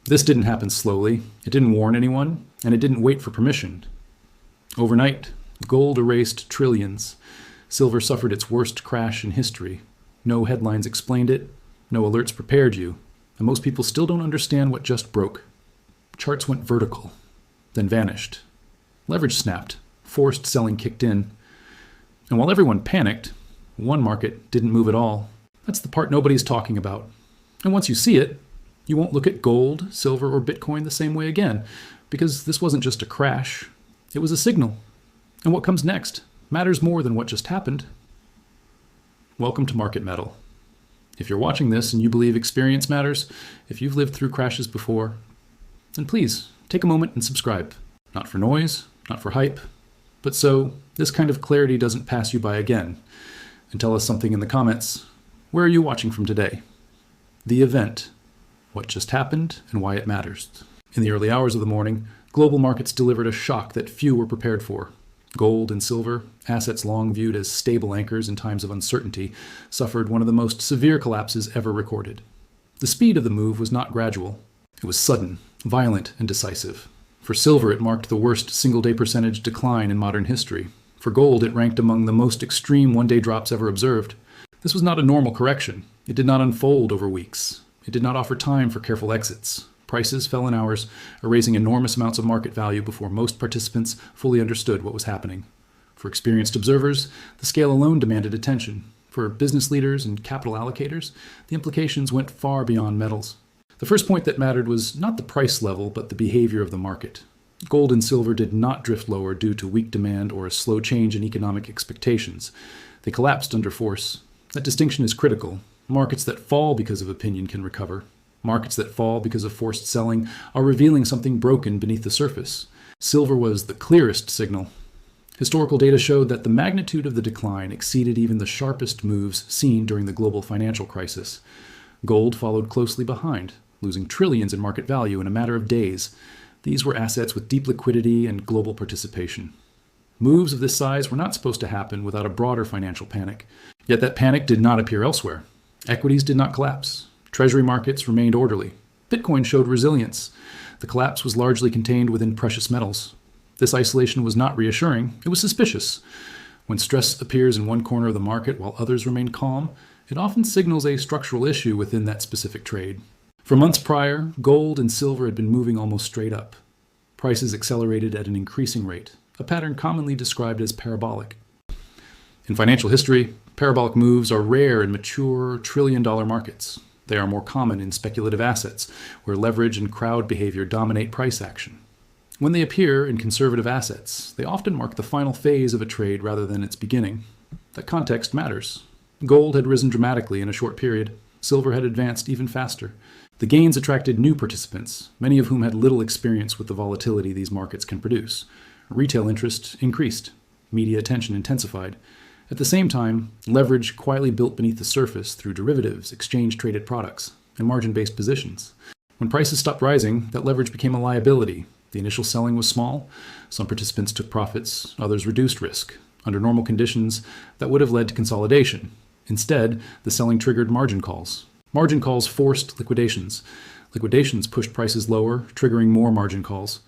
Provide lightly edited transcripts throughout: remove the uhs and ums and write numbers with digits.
This didn't happen slowly, it didn't warn anyone, and it didn't wait for permission. Overnight, gold erased trillions. Silver suffered its worst crash in history. No headlines explained it, no alerts prepared you, and most people still don't understand what just broke. Charts went vertical, then vanished. Leverage snapped, forced selling kicked in. And while everyone panicked, one market didn't move at all. That's the part nobody's talking about. And once you see it, you won't look at gold, silver, or Bitcoin the same way again, because this wasn't just a crash, it was a signal. And what comes next matters more than what just happened. Welcome to Market Metal. If you're watching this and you believe experience matters, if you've lived through crashes before, then please take a moment and subscribe. Not for noise, not for hype, but so this kind of clarity doesn't pass you by again. And tell us something in the comments. Where are you watching from today? The event, what just happened, and why it matters. In the early hours of the morning, global markets delivered a shock that few were prepared for. Gold and silver, assets long viewed as stable anchors in times of uncertainty, suffered one of the most severe collapses ever recorded. The speed of the move was not gradual. It was sudden, violent, and decisive. For silver, it marked the worst single-day percentage decline in modern history. For gold, it ranked among the most extreme one-day drops ever observed. This was not a normal correction. It did not unfold over weeks. It did not offer time for careful exits. Prices fell in hours, erasing enormous amounts of market value before most participants fully understood what was happening. For experienced observers, the scale alone demanded attention. For business leaders and capital allocators, the implications went far beyond metals. The first point that mattered was not the price level, but the behavior of the market. Gold and silver did not drift lower due to weak demand or a slow change in economic expectations. They collapsed under force. That distinction is critical. Markets that fall because of opinion can recover. Markets that fall because of forced selling are revealing something broken beneath the surface. Silver was the clearest signal. Historical data showed that the magnitude of the decline exceeded even the sharpest moves seen during the global financial crisis. Gold followed closely behind, losing trillions in market value in a matter of days. These were assets with deep liquidity and global participation. Moves of this size were not supposed to happen without a broader financial panic. Yet that panic did not appear elsewhere. Equities did not collapse. Treasury markets remained orderly. Bitcoin showed resilience. The collapse was largely contained within precious metals. This isolation was not reassuring. It was suspicious. When stress appears in one corner of the market while others remain calm, it often signals a structural issue within that specific trade. For months prior, gold and silver had been moving almost straight up. Prices accelerated at an increasing rate, a pattern commonly described as parabolic. In financial history, parabolic moves are rare in mature trillion-dollar markets. They are more common in speculative assets, where leverage and crowd behavior dominate price action. When they appear in conservative assets, they often mark the final phase of a trade rather than its beginning. That context matters. Gold had risen dramatically in a short period. Silver had advanced even faster. The gains attracted new participants, many of whom had little experience with the volatility these markets can produce. Retail interest increased. Media attention intensified. At the same time, leverage quietly built beneath the surface through derivatives, exchange-traded products, and margin-based positions. When prices stopped rising, that leverage became a liability. The initial selling was small. Some participants took profits, others reduced risk. Under normal conditions, that would have led to consolidation. Instead, the selling triggered margin calls. Margin calls forced liquidations. Liquidations pushed prices lower, triggering more margin calls.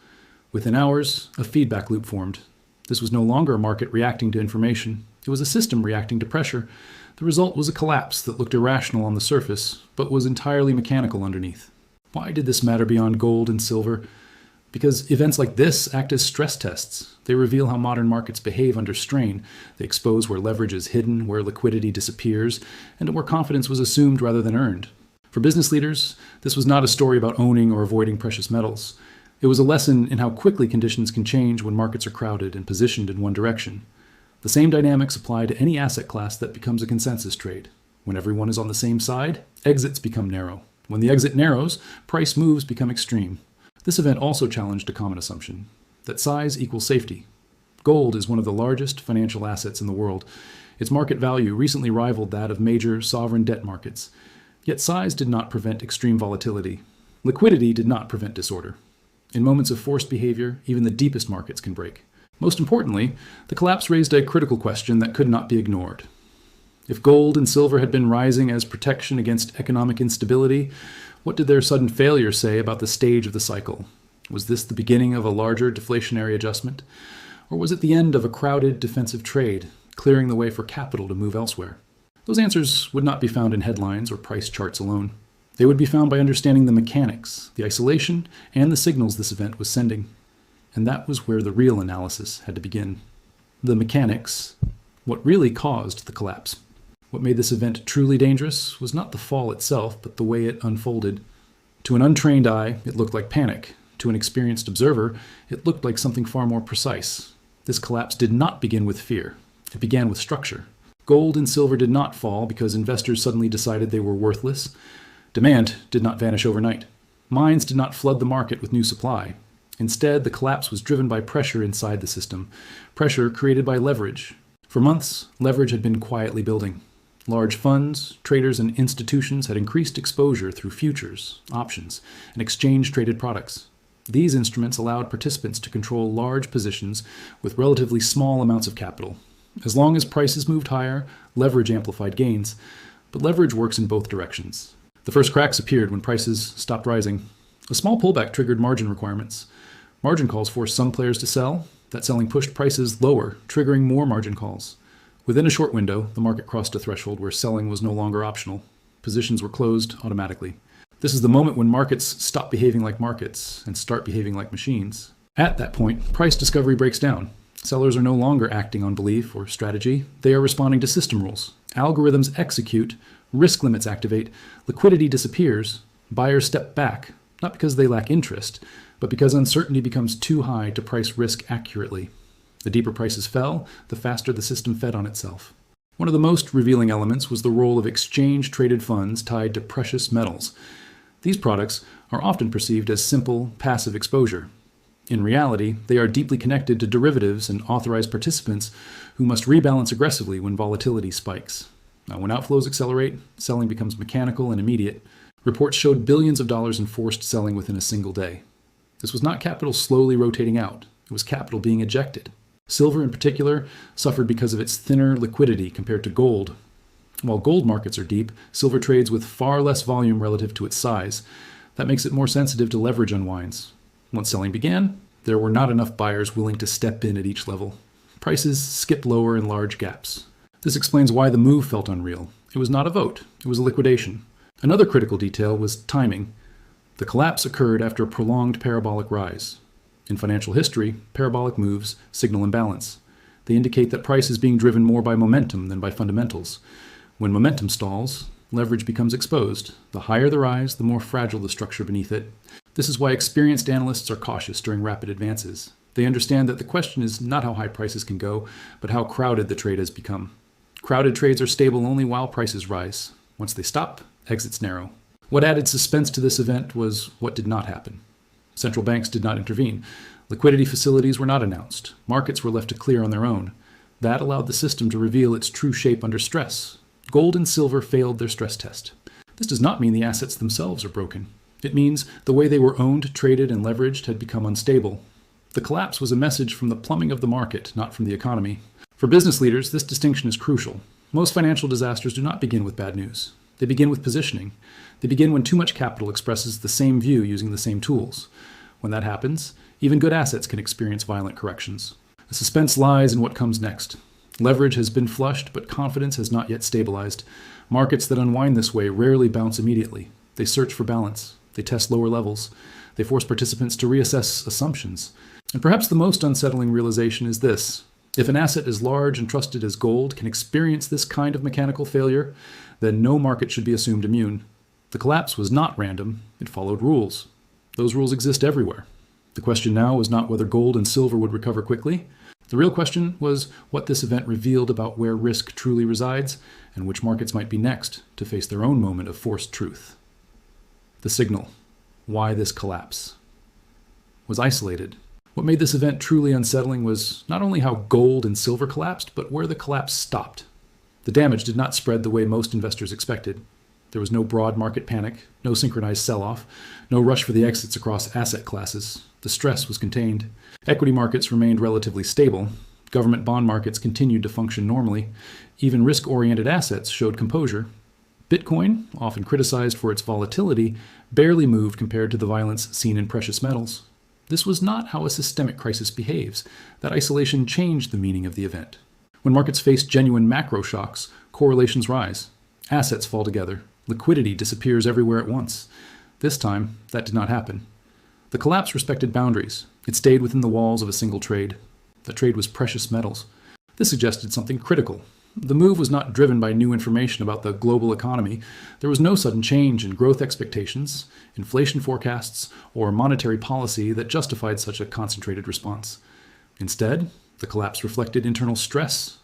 Within hours, a feedback loop formed. This was no longer a market reacting to information. It was a system reacting to pressure. The result was a collapse that looked irrational on the surface, but was entirely mechanical underneath. Why did this matter beyond gold and silver? Because events like this act as stress tests. They reveal how modern markets behave under strain. They expose where leverage is hidden, where liquidity disappears, and where confidence was assumed rather than earned. For business leaders, this was not a story about owning or avoiding precious metals. It was a lesson in how quickly conditions can change when markets are crowded and positioned in one direction. The same dynamics apply to any asset class that becomes a consensus trade. When everyone is on the same side, exits become narrow. When the exit narrows, price moves become extreme. This event also challenged a common assumption, that size equals safety. Gold is one of the largest financial assets in the world. Its market value recently rivaled that of major sovereign debt markets. Yet size did not prevent extreme volatility. Liquidity did not prevent disorder. In moments of forced behavior, even the deepest markets can break. Most importantly, the collapse raised a critical question that could not be ignored. If gold and silver had been rising as protection against economic instability, what did their sudden failure say about the stage of the cycle? Was this the beginning of a larger deflationary adjustment? Or was it the end of a crowded defensive trade, clearing the way for capital to move elsewhere? Those answers would not be found in headlines or price charts alone. They would be found by understanding the mechanics, the isolation, and the signals this event was sending. And that was where the real analysis had to begin. The mechanics, what really caused the collapse. What made this event truly dangerous was not the fall itself, but the way it unfolded. To an untrained eye, it looked like panic. To an experienced observer, it looked like something far more precise. This collapse did not begin with fear. It began with structure. Gold and silver did not fall because investors suddenly decided they were worthless. Demand did not vanish overnight. Mines did not flood the market with new supply. Instead, the collapse was driven by pressure inside the system, pressure created by leverage. For months, leverage had been quietly building. Large funds, traders, and institutions had increased exposure through futures, options, and exchange-traded products. These instruments allowed participants to control large positions with relatively small amounts of capital. As long as prices moved higher, leverage amplified gains, but leverage works in both directions. The first cracks appeared when prices stopped rising. A small pullback triggered margin requirements. Margin calls forced some players to sell. That selling pushed prices lower, triggering more margin calls. Within a short window, the market crossed a threshold where selling was no longer optional. Positions were closed automatically. This is the moment when markets stop behaving like markets and start behaving like machines. At that point, price discovery breaks down. Sellers are no longer acting on belief or strategy. They are responding to system rules. Algorithms execute, risk limits activate, liquidity disappears, buyers step back, not because they lack interest, but because uncertainty becomes too high to price risk accurately. The deeper prices fell, the faster the system fed on itself. One of the most revealing elements was the role of exchange-traded funds tied to precious metals. These products are often perceived as simple, passive exposure. In reality, they are deeply connected to derivatives and authorized participants who must rebalance aggressively when volatility spikes. Now, when outflows accelerate, selling becomes mechanical and immediate. Reports showed billions of dollars in forced selling within a single day. This was not capital slowly rotating out. It was capital being ejected. Silver, in particular, suffered because of its thinner liquidity compared to gold. While gold markets are deep, silver trades with far less volume relative to its size. That makes it more sensitive to leverage unwinds. Once selling began, there were not enough buyers willing to step in at each level. Prices skipped lower in large gaps. This explains why the move felt unreal. It was not a vote. It was a liquidation. Another critical detail was timing. The collapse occurred after a prolonged parabolic rise. In financial history, parabolic moves signal imbalance. They indicate that price is being driven more by momentum than by fundamentals. When momentum stalls, leverage becomes exposed. The higher the rise, the more fragile the structure beneath it. This is why experienced analysts are cautious during rapid advances. They understand that the question is not how high prices can go, but how crowded the trade has become. Crowded trades are stable only while prices rise. Once they stop, exits narrow. What added suspense to this event was what did not happen. Central banks did not intervene. Liquidity facilities were not announced. Markets were left to clear on their own. That allowed the system to reveal its true shape under stress. Gold and silver failed their stress test. This does not mean the assets themselves are broken. It means the way they were owned, traded, and leveraged had become unstable. The collapse was a message from the plumbing of the market, not from the economy. For business leaders, this distinction is crucial. Most financial disasters do not begin with bad news. They begin with positioning. They begin when too much capital expresses the same view using the same tools. When that happens, even good assets can experience violent corrections. The suspense lies in what comes next. Leverage has been flushed, but confidence has not yet stabilized. Markets that unwind this way rarely bounce immediately. They search for balance. They test lower levels. They force participants to reassess assumptions. And perhaps the most unsettling realization is this. If an asset as large and trusted as gold can experience this kind of mechanical failure, then no market should be assumed immune. The collapse was not random. It followed rules. Those rules exist everywhere. The question now was not whether gold and silver would recover quickly. The real question was what this event revealed about where risk truly resides and which markets might be next to face their own moment of forced truth. The signal, why this collapse, was isolated. What made this event truly unsettling was not only how gold and silver collapsed, but where the collapse stopped. The damage did not spread the way most investors expected. There was no broad market panic, no synchronized sell-off, no rush for the exits across asset classes. The stress was contained. Equity markets remained relatively stable. Government bond markets continued to function normally. Even risk-oriented assets showed composure. Bitcoin, often criticized for its volatility, barely moved compared to the violence seen in precious metals. This was not how a systemic crisis behaves. That isolation changed the meaning of the event. When markets face genuine macro shocks, correlations rise. Assets fall together. Liquidity disappears everywhere at once. This time, that did not happen. The collapse respected boundaries. It stayed within the walls of a single trade. The trade was precious metals. This suggested something critical. The move was not driven by new information about the global economy. There was no sudden change in growth expectations, inflation forecasts, or monetary policy that justified such a concentrated response. Instead, the collapse reflected internal stress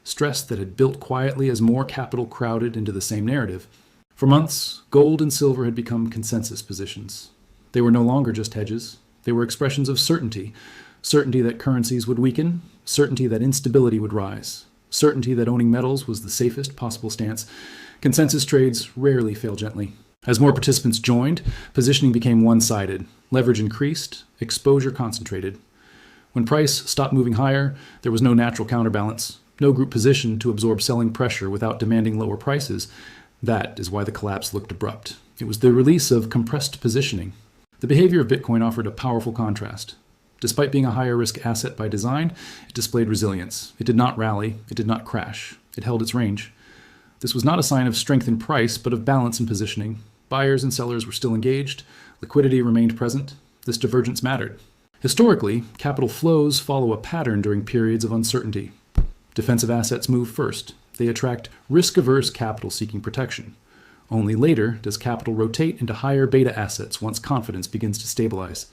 that had built quietly as more capital crowded into the same narrative. For months, gold and silver had become consensus positions. They were no longer just hedges. They were expressions of certainty. Certainty that currencies would weaken, certainty that instability would rise, certainty that owning metals was the safest possible stance. Consensus trades rarely fail gently. As more participants joined, positioning became one-sided. Leverage increased, exposure concentrated. When price stopped moving higher, there was no natural counterbalance, no group positioned to absorb selling pressure without demanding lower prices. That is why the collapse looked abrupt. It was the release of compressed positioning. The behavior of Bitcoin offered a powerful contrast. Despite being a higher risk asset by design, it displayed resilience. It did not rally. It did not crash. It held its range. This was not a sign of strength in price, but of balance in positioning. Buyers and sellers were still engaged. Liquidity remained present. This divergence mattered. Historically, capital flows follow a pattern during periods of uncertainty. Defensive assets move first. They attract risk-averse capital seeking protection. Only later does capital rotate into higher beta assets once confidence begins to stabilize.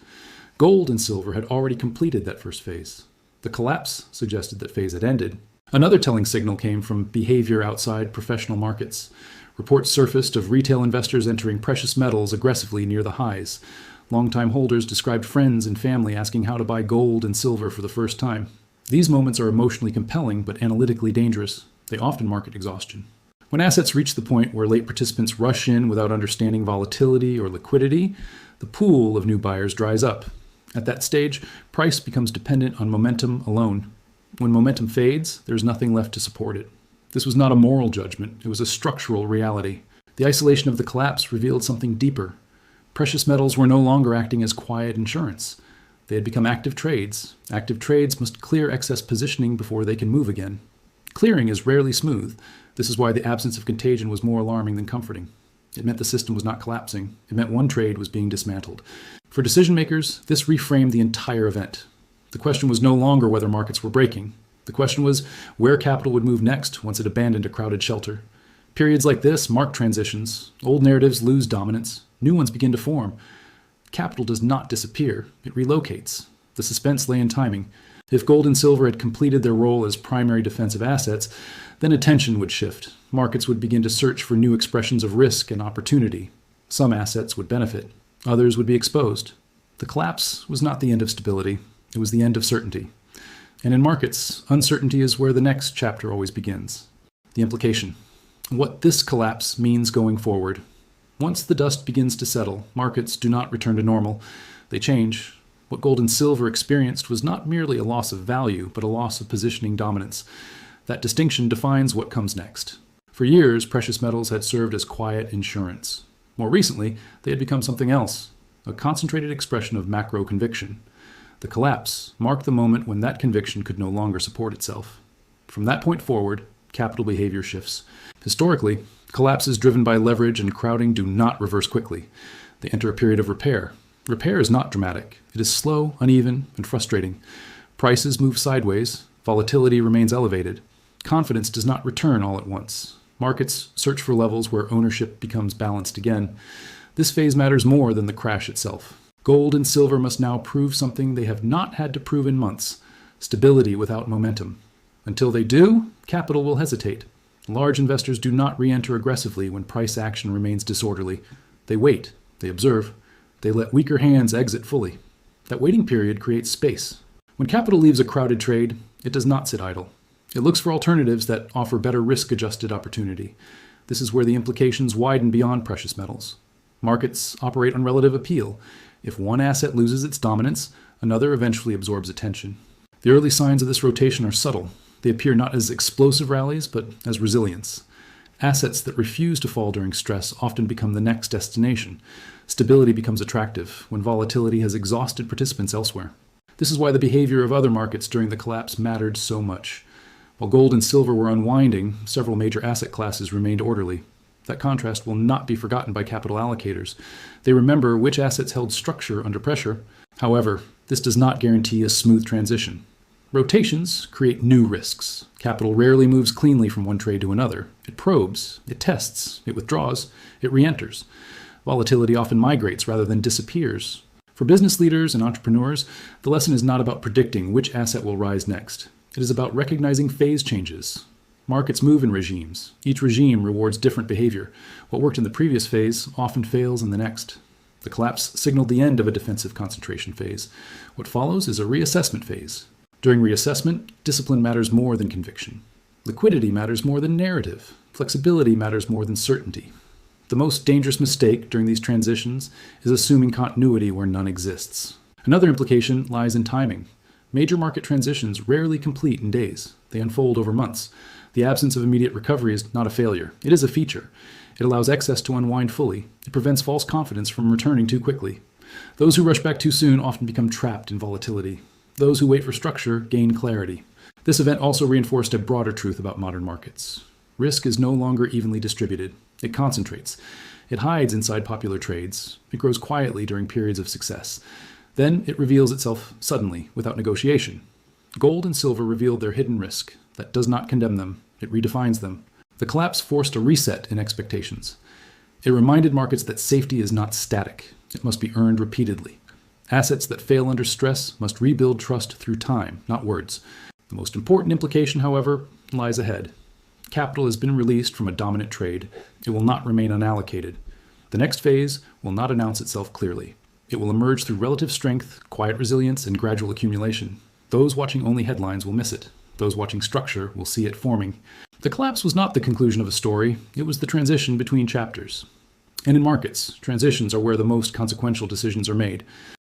Gold and silver had already completed that first phase. The collapse suggested that phase had ended. Another telling signal came from behavior outside professional markets. Reports surfaced of retail investors entering precious metals aggressively near the highs. Longtime holders described friends and family asking how to buy gold and silver for the first time. These moments are emotionally compelling but analytically dangerous. They often market exhaustion. When assets reach the point where late participants rush in without understanding volatility or liquidity, the pool of new buyers dries up. At that stage, price becomes dependent on momentum alone. When momentum fades, there's nothing left to support it. This was not a moral judgment, it was a structural reality. The isolation of the collapse revealed something deeper. Precious metals were no longer acting as quiet insurance. They had become active trades. Active trades must clear excess positioning before they can move again. Clearing is rarely smooth. This is why the absence of contagion was more alarming than comforting. It meant the system was not collapsing. It meant one trade was being dismantled. For decision makers, this reframed the entire event. The question was no longer whether markets were breaking. The question was where capital would move next once it abandoned a crowded shelter. Periods like this mark transitions. Old narratives lose dominance. New ones begin to form. Capital does not disappear. It relocates. The suspense lay in timing. If gold and silver had completed their role as primary defensive assets, then attention would shift. Markets would begin to search for new expressions of risk and opportunity. Some assets would benefit. Others would be exposed. The collapse was not the end of stability. It was the end of certainty. And in markets, uncertainty is where the next chapter always begins. The implication. What this collapse means going forward. Once the dust begins to settle, markets do not return to normal. They change. What gold and silver experienced was not merely a loss of value, but a loss of positioning dominance. That distinction defines what comes next. For years, precious metals had served as quiet insurance. More recently, they had become something else, a concentrated expression of macro conviction. The collapse marked the moment when that conviction could no longer support itself. From that point forward, capital behavior shifts. Historically, collapses driven by leverage and crowding do not reverse quickly. They enter a period of repair. Repair is not dramatic. It is slow, uneven, and frustrating. Prices move sideways. Volatility remains elevated. Confidence does not return all at once. Markets search for levels where ownership becomes balanced again. This phase matters more than the crash itself. Gold and silver must now prove something they have not had to prove in months: stability without momentum. Until they do, capital will hesitate. Large investors do not re-enter aggressively when price action remains disorderly. They wait. They observe. They let weaker hands exit fully. That waiting period creates space. When capital leaves a crowded trade, it does not sit idle. It looks for alternatives that offer better risk-adjusted opportunity. This is where the implications widen beyond precious metals. Markets operate on relative appeal. If one asset loses its dominance, another eventually absorbs attention. The early signs of this rotation are subtle. They appear not as explosive rallies, but as resilience. Assets that refuse to fall during stress often become the next destination. Stability becomes attractive when volatility has exhausted participants elsewhere. This is why the behavior of other markets during the collapse mattered so much. While gold and silver were unwinding, several major asset classes remained orderly. That contrast will not be forgotten by capital allocators. They remember which assets held structure under pressure. However, this does not guarantee a smooth transition. Rotations create new risks. Capital rarely moves cleanly from one trade to another. It probes, it tests, it withdraws, it re-enters. Volatility often migrates rather than disappears. For business leaders and entrepreneurs, the lesson is not about predicting which asset will rise next. It is about recognizing phase changes. Markets move in regimes. Each regime rewards different behavior. What worked in the previous phase often fails in the next. The collapse signaled the end of a defensive concentration phase. What follows is a reassessment phase. During reassessment, discipline matters more than conviction. Liquidity matters more than narrative. Flexibility matters more than certainty. The most dangerous mistake during these transitions is assuming continuity where none exists. Another implication lies in timing. Major market transitions rarely complete in days. They unfold over months. The absence of immediate recovery is not a failure. It is a feature. It allows excess to unwind fully. It prevents false confidence from returning too quickly. Those who rush back too soon often become trapped in volatility. Those who wait for structure gain clarity. This event also reinforced a broader truth about modern markets. Risk is no longer evenly distributed. It concentrates. It hides inside popular trades. It grows quietly during periods of success. Then it reveals itself suddenly, without negotiation. Gold and silver revealed their hidden risk. That does not condemn them. It redefines them. The collapse forced a reset in expectations. It reminded markets that safety is not static. It must be earned repeatedly. Assets that fail under stress must rebuild trust through time, not words. The most important implication, however, lies ahead. Capital has been released from a dominant trade. It will not remain unallocated. The next phase will not announce itself clearly. It will emerge through relative strength, quiet resilience, and gradual accumulation. Those watching only headlines will miss it. Those watching structure will see it forming. The collapse was not the conclusion of a story. It was the transition between chapters. And in markets, transitions are where the most consequential decisions are made.